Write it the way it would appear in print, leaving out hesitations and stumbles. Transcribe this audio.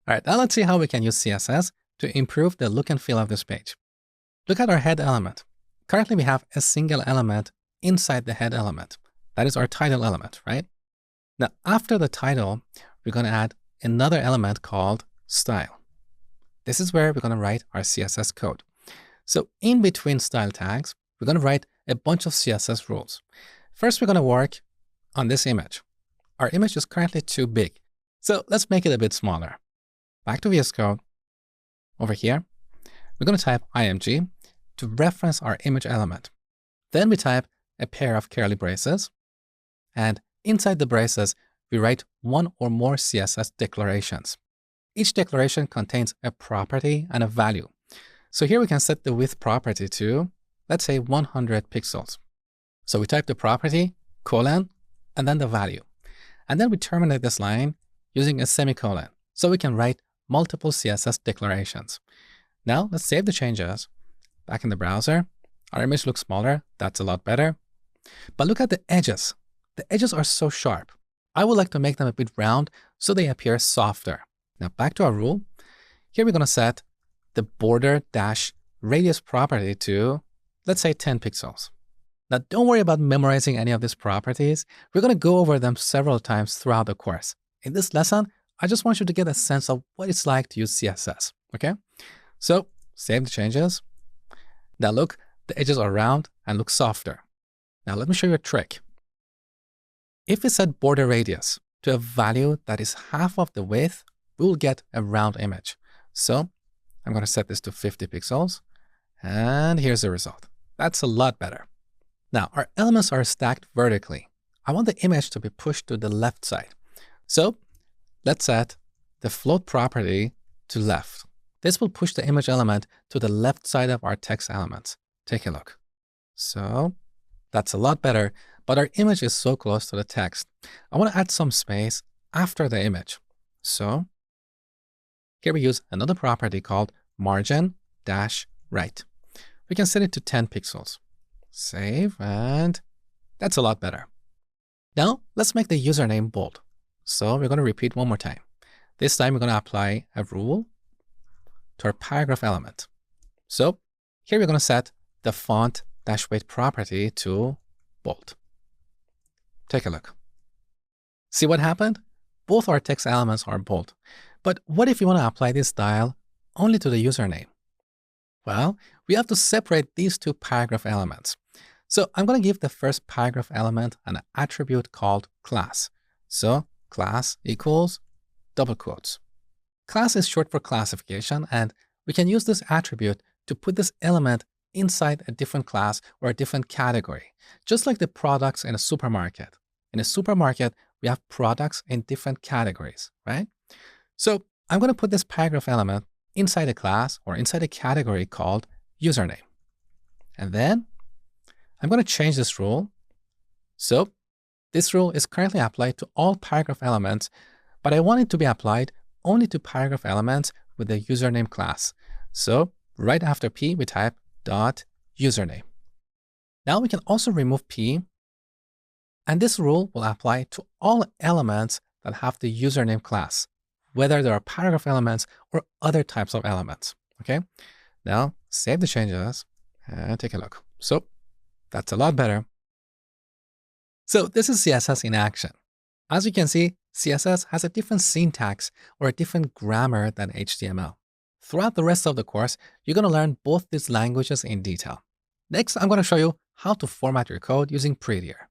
All right, now let's see how we can use CSS to improve the look and feel of this page. Look at our head element. Currently, we have a single element inside the head element. That is our title element, right? Now, after the title, we're going to add another element called style. This is where we're going to write our CSS code. So in between style tags, we're going to write a bunch of CSS rules. First, we're going to work on this image. Our image is currently too big. So let's make it a bit smaller. Back to VS Code. Over here, we're going to type img to reference our image element. Then we type a pair of curly braces. And inside the braces, we write one or more CSS declarations. Each declaration contains a property and a value. So here we can set the width property to, let's say 100 pixels. So we type the property, colon, and then the value. And then we terminate this line using a semicolon. So we can write multiple CSS declarations. Now let's save the changes. Back in the browser, our image looks smaller. That's a lot better. But look at the edges. The edges are so sharp. I would like to make them a bit round so they appear softer. Now back to our rule. Here we're going to set the border dash radius property to, let's say 10 pixels. Now don't worry about memorizing any of these properties. We're going to go over them several times throughout the course. In this lesson, I just want you to get a sense of what it's like to use CSS, okay? So save the changes. Now look, the edges are round and look softer. Now let me show you a trick. If we set border radius to a value that is half of the width, we will get a round image. So I'm going to set this to 50 pixels. And here's the result. That's a lot better. Now our elements are stacked vertically. I want the image to be pushed to the left side. So let's set the float property to left. This will push the image element to the left side of our text elements. Take a look. So that's a lot better, but our image is so close to the text. I want to add some space after the image. So here we use another property called margin-right. We can set it to 10 pixels. Save, and that's a lot better. Now let's make the username bold. So we're going to repeat one more time. This time we're going to apply a rule to our paragraph element. So here we're going to set the font-weight property to bold. Take a look. See what happened? Both our text elements are bold. But what if you want to apply this style only to the username? Well, we have to separate these two paragraph elements. So I'm going to give the first paragraph element an attribute called class. So class equals double quotes. Class is short for classification, and we can use this attribute to put this element inside a different class or a different category, just like the products in a supermarket. In a supermarket, we have products in different categories, right? So I'm going to put this paragraph element inside a class or inside a category called username. And then I'm going to change this rule. So this rule is currently applied to all paragraph elements, but I want it to be applied only to paragraph elements with the username class. So right after P, we type .username. Now we can also remove P, and this rule will apply to all elements that have the username class, whether they are paragraph elements or other types of elements, okay? Now save the changes and take a look. So that's a lot better. So this is CSS in action. As you can see, CSS has a different syntax or a different grammar than HTML. Throughout the rest of the course, you're going to learn both these languages in detail. Next, I'm going to show you how to format your code using Prettier.